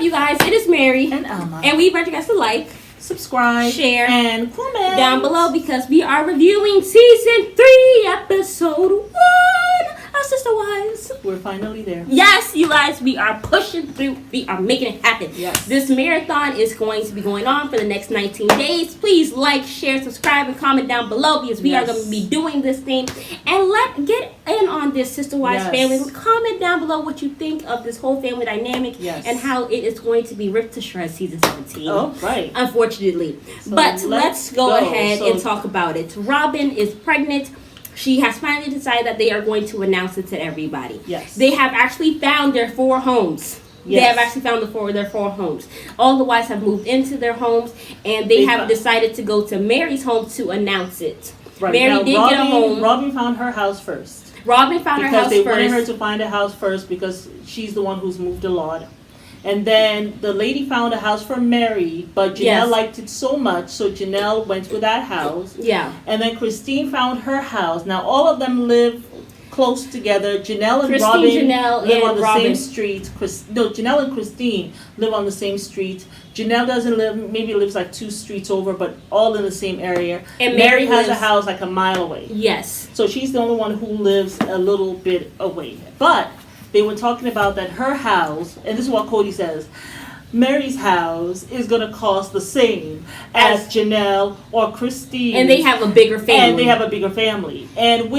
you guys? It is Mary and Alma. And we invite you guys to like, subscribe, share, and comment down below because we are reviewing season 3, episode 1. Our Sister Wives. We're finally there. Yes, you guys, we are pushing through. We are making it happen. Yes. This marathon is going to be going on for the next 19 days. Please like, share, subscribe, and comment down below because we are going to be doing this thing. And get in on this Sister Wives family. Comment down below what you think of this whole family dynamic and how it is going to be ripped to shreds season 17. Oh, right. Unfortunately. So but let's go ahead and talk about it. Robyn is pregnant. She has finally decided that they are going to announce it to everybody. Yes. They have actually found their 4 homes. Yes. They have actually found their four homes. All the wives have moved into their homes, and they have decided to go to Mary's home to announce it. Right. Mary now, did get a home. Robyn found her house first. Robyn found her house first. Because they wanted her to find a house first because she's the one who's moved a lot. And then the lady found a house for Mary, but Janelle liked it so much, so Janelle went with that house. Yeah. And then Christine found her house. Now, all of them live close together. Janelle and Robyn live on the same street. Janelle and Christine live on the same street. Janelle doesn't live, maybe lives like 2 streets over, but all in the same area. And Mary has a house like a mile away. Yes. So she's the only one who lives a little bit away. But they were talking about that her house, and this is what Cody says, Mary's house is going to cost the same as Janelle or Christine. And they have a bigger family. And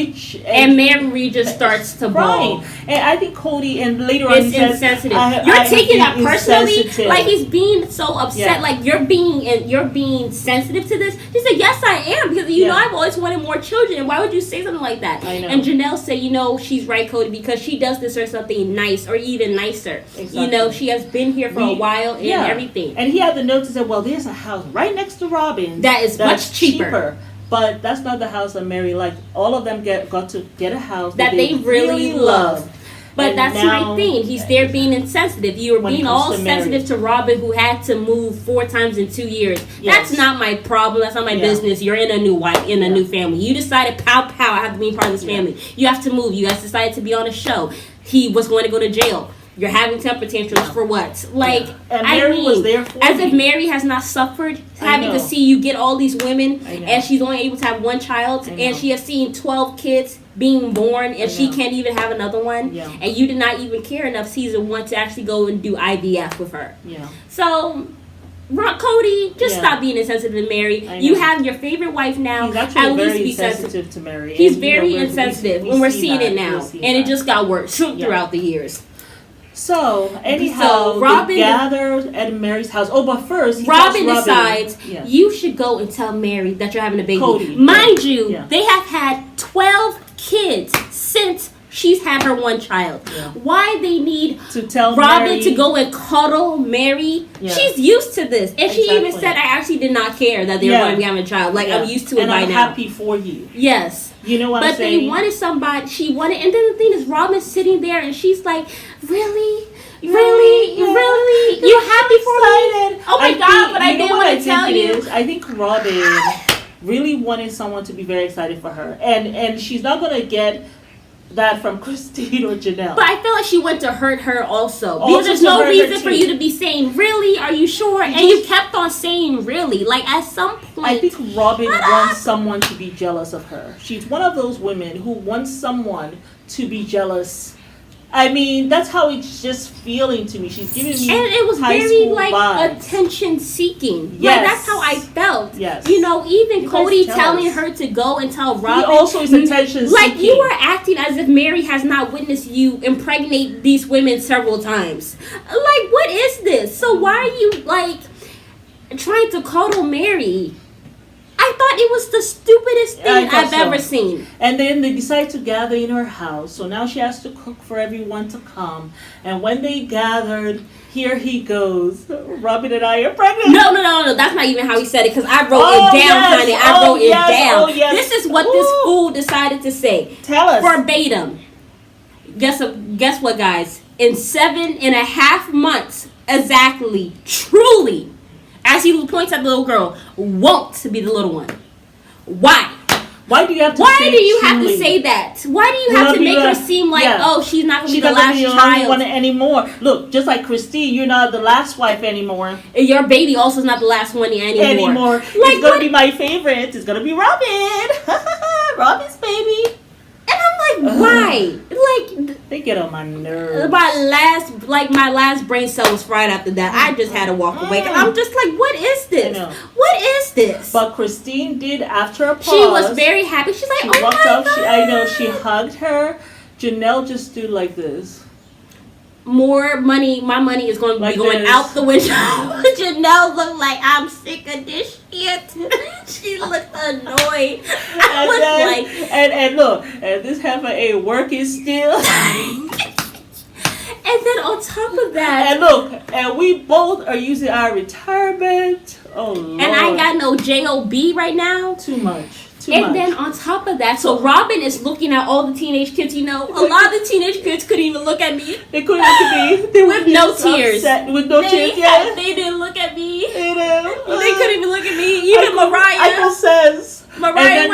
Mary just starts to bawl. And I think Cody, and later on he says, insensitive. You're taking that personally, like he's being so upset, like you're being sensitive to this. She said, yes, I am, because you know I've always wanted more children. Why would you say something like that? I know. And Janelle said, she's right, Cody, because she does deserve something nice or even nicer. Exactly. She has been here for a while. And everything. And he had the note to say, well, there's a house right next to Robyn that is much cheaper. But that's not the house that Mary liked. All of them got to get a house that they really love. But that's my thing. He's there being insensitive. You were being all sensitive to Robyn, who had to move 4 times in 2 years. Yes. That's not my problem. That's not my business. You're in a new wife, in a new family. You decided, pow, I have to be part of this family. You have to move. You guys decided to be on a show. He was going to go to jail. You're having temper tantrums for what? And Mary was there for as if Mary has not suffered having to see you get all these women, and she's only able to have 1 child, and she has seen 12 kids being born, and she can't even have another one, and you did not even care enough season 1 to actually go and do IVF with her. Yeah. So, Cody, just stop being insensitive to Mary. You have your favorite wife now. He's actually very sensitive to Mary. He's very insensitive, and we're seeing it now, and it just got worse throughout the years. So, anyhow, Robyn gathered at Mary's house. Oh, but first, Robyn decides you should go and tell Mary that you're having a baby. Cody, Mind you, they have had 12 kids since she's had her 1 child. Yeah. Why they need to tell Robyn Mary to go and cuddle Mary? Yeah. She's used to this. And she even said, I actually did not care that they were going to be having a child. Like, I'm used to it by now. And I'm happy for you. Yes. You know what I'm saying? But they wanted somebody. And then the thing is, Robyn's sitting there and she's like, really? You're happy for me? Oh my God, but I didn't want to tell you. I think Robyn really wanted someone to be very excited for her. And she's not going to get that from Christine or Janelle. But I feel like she went to hurt her also. Because there's no reason for you to be saying, really? Are you sure? And you kept on saying, really. Like, at some point. I think Robyn wants someone to be jealous of her. She's one of those women who wants someone to be jealous. I mean, that's how it's just feeling to me. She's giving me and it was high very school vibes. Attention seeking. Yes. Like, that's how I felt. Yes. Even Cody telling her to go and tell Robyn. He also is attention seeking. Like, you are acting as if Mary has not witnessed you impregnate these women several times. Like, what is this? So why are you trying to cuddle Mary? I thought it was the stupidest thing I've ever seen. And then they decide to gather in her house. So now she has to cook for everyone to come. And when they gathered, here he goes. Robyn and I are pregnant. No. That's not even how he said it, because I wrote it down, honey. I wrote it down. Oh, yes. This is what this fool decided to say. Tell us. Verbatim. Guess what, guys? In 7.5 months, exactly, truly, as he points at the little girl, won't be the little one. Why? Why do you have to Why say do you have to truly? say that? Why do you have to make her seem like, oh, she's not going to be the last child? One anymore. Look, just like Christine, you're not the last wife anymore. Your baby also is not the last one anymore. Like, it's going to be my favorite. It's going to be Robyn. Robyn's baby. And I'm like, why? Like, they get on my nerves. My last brain cell was fried after that. I just had to walk away. And I'm just like, what is this? What is this? But Christine did, after a pause. She was very happy. She's like, oh my God. She hugged her. Janelle just stood like this. More money, my money is going to be going out the window. Janelle looked like, I'm sick of this shit. She looked annoyed. And look, and this heifer ain't working still. And then on top of that, and look, and we both are using our retirement. Oh Lord. And I ain't got no JOB right now. Too much. Then on top of that, so Robyn is looking at all the teenage kids. You know, a lot of the teenage kids couldn't even look at me. They couldn't look at me. They with no tears. With no tears, yeah. They didn't look at me. They didn't. They couldn't even look at me. Even Mariah. Michael says. Mariah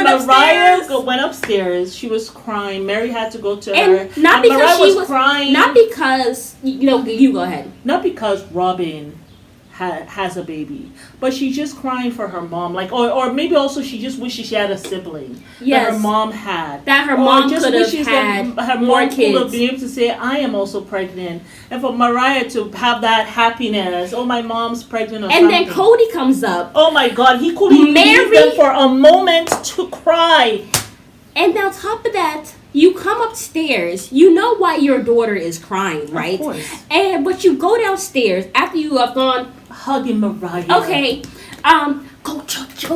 went upstairs. She was crying. Mary had to go to her. Not because Mariah was crying. Not because, you go ahead. Not because Robyn has a baby, but she's just crying for her mom, or maybe also she just wishes she had a sibling that her mom had, that her mom could have had her more mom kids, could have been able to say, I am also pregnant, and for Mariah to have that happiness, oh, my mom's pregnant, or and something. Then Cody comes up, oh my God, he couldn't leave them for a moment to cry. And on top of that, you come upstairs. You know why your daughter is crying, right? Of course. But you go downstairs after you have gone hugging Mariah. Okay, go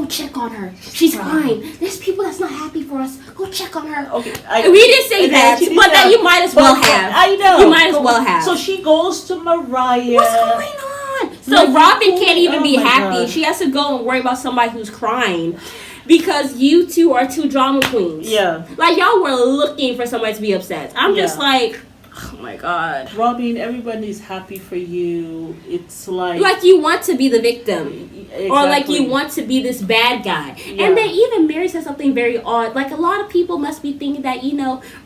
check on her. She's crying. There's people that's not happy for us. Go check on her. Okay, we didn't say that, but then you might as well have. I know. You might as well have. So she goes to Mariah. What's going on? So Robyn can't even be happy. God. She has to go and worry about somebody who's crying. Because you two are two drama queens. Yeah. Like, y'all were looking for somebody to be upset. I'm just like, oh my God. Robyn, everybody's happy for you. It's like... Like you want to be the victim. Exactly. Or like you want to be this bad guy. Yeah. And then even Mary said something very odd. Like, a lot of people must be thinking that,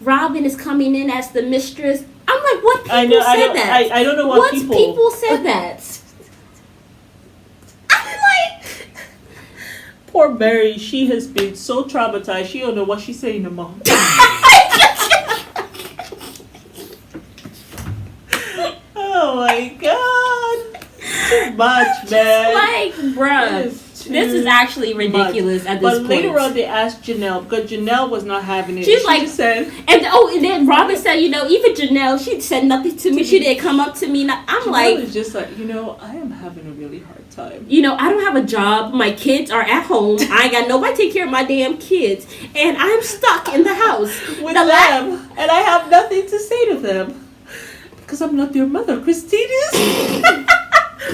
Robyn is coming in as the mistress. I'm like, what people said that? I don't know what people... What people said that? I'm like... Poor Mary, she has been so traumatized. She don't know what she's saying to mom. Oh my God. Too much, man. Like, bruh. This is actually ridiculous at this point. But later on, they asked Janelle, because Janelle was not having it. She said... And then Robyn said, even Janelle, she said nothing to me. She didn't come up to me. I'm Janelle like... is just like, I am having a really hard time. I don't have a job. My kids are at home. I ain't got nobody take care of my damn kids. And I'm stuck in the house. With them. And I have nothing to say to them. Because I'm not their mother. Christine is.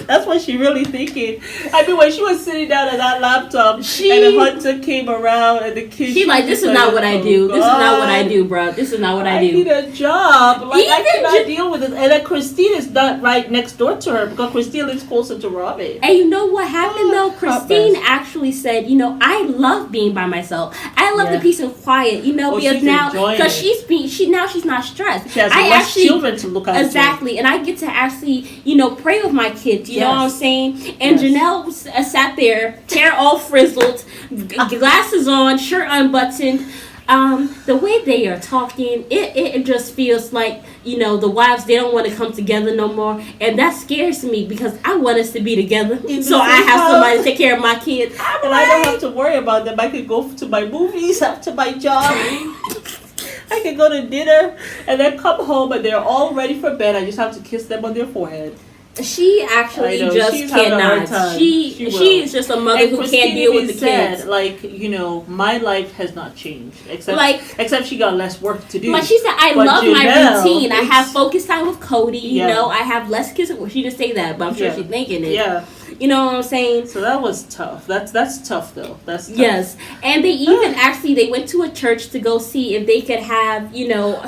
That's what she really thinking. I mean, when she was sitting down at that laptop and the hunter came around and the kids... She like, this is not what I do. This is not what I do, bro. This is not what I do. I need a job. Like, I cannot deal with it. And then Christine is not right next door to her because Christine lives closer to Robyn. And you know what happened, though? Christine actually said, I love being by myself. I love the peace and quiet, because now... Because she's not stressed. She has less children to look after. Exactly. And I get to actually, pray with my kids. You know what I'm saying? And Janelle sat there, hair all frizzled, glasses on, shirt unbuttoned. The way they are talking, it just feels like, the wives, they don't want to come together no more. And that scares me because I want us to be together. So I have somebody to take care of my kids. And I don't have to worry about them. I can go to my movies after my job. I can go to dinner and then come home and they're all ready for bed. I just have to kiss them on their forehead. She actually just cannot. She is just a mother who can't deal with the kids. Like, my life has not changed. Except she got less work to do. But she said, I love my routine. I have focus time with Cody. I have less kids. Well, she didn't say that, but I'm sure she's thinking it. Yeah. You know what I'm saying? So that was tough. That's tough though. That's tough. Yes, and they even they went to a church to go see if they could have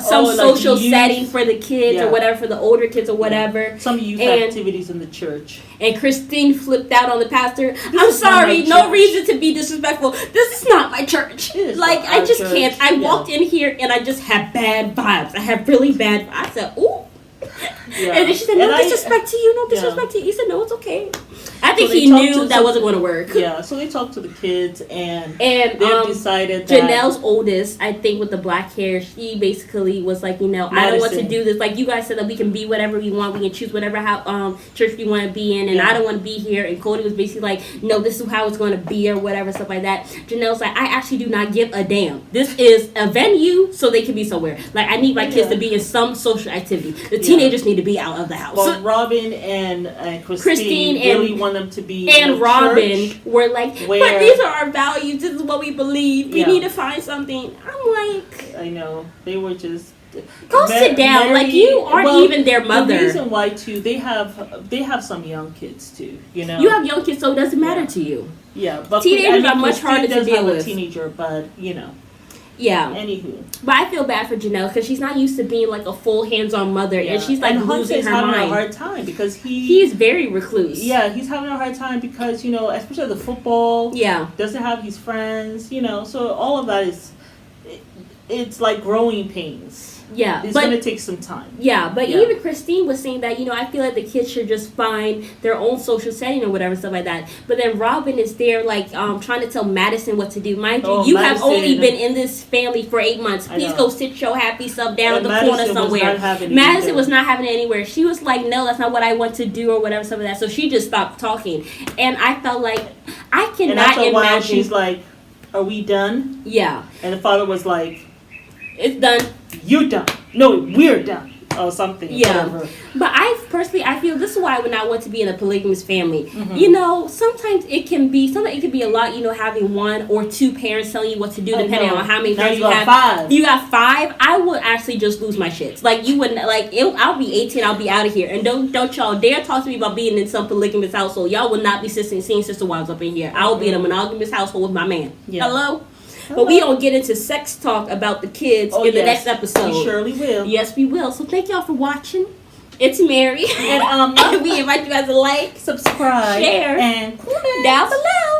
some social setting for the kids or whatever, for the older kids or whatever. Some youth activities in the church. And Christine flipped out on the pastor. I'm sorry, no reason to be disrespectful. This is not my church. Like I just can't. I walked in here and I just had bad vibes. I had really bad vibes. I said, ooh. Yeah. And then she said, no disrespect to you, no disrespect to you. He said, no, it's okay. I think he knew that wasn't going to work. Yeah, so they talked to the kids and they decided that Janelle's oldest, I think with the black hair, she basically was like, I don't want to do this. Like you guys said that we can be whatever we want. We can choose whatever church we want to be in. And I don't want to be here. And Cody was basically like, no, this is how it's going to be or whatever, stuff like that. Janelle's like, I actually do not give a damn. This is a venue so they can be somewhere. Like I need my kids to be in some social activity. The teenagers need to be out of the house. Well, Robyn and Christine really want them to be and Robyn were like, but these are our values. This is what we believe. We need to find something. I'm like, I know they were just sit down. Like you aren't even their mother. The reason why too, they have some young kids too. You have young kids, so it doesn't matter to you. Yeah, but teenagers are much harder to deal with. A teenager, but Yeah. Anywho. But I feel bad for Janelle because she's not used to being like a full hands-on mother, and she's like losing her mind. He's having a hard time because he's very recluse. Yeah, he's having a hard time because especially the football. Yeah. Doesn't have his friends. So all of that it's like growing pains. Yeah, it's going to take some time. Yeah, but even Christine was saying that, I feel like the kids should just find their own social setting or whatever, stuff like that. But then Robyn is there, like, trying to tell Madison what to do. Mind you, Madison, have only been in this family for 8 months. Please go sit your happy self down in the corner somewhere. Madison was not having it anywhere. She was like, no, that's not what I want to do or whatever, stuff like that. So she just stopped talking. And I felt like, I cannot imagine. She's like, are we done? Yeah. And the father was like, it's done. You're done. No, we're done. Or something. Yeah. Whatever. But I feel this is why I would not want to be in a polygamous family. Mm-hmm. Sometimes it can be a lot, having one or two parents telling you what to do depending on how many parents you have. 5. You got 5. I would actually just lose my shits. Like you wouldn't I'll be 18, I'll be out of here. And don't y'all dare talk to me about being in some polygamous household. Y'all will not be seeing sister wives up in here. I will be in a monogamous household with my man. Yeah. Hello? But we don't get into sex talk about the kids in the next episode. We surely will. Yes, we will. So thank y'all for watching. It's Mary. And we invite you guys to like, subscribe, share, and comment down below.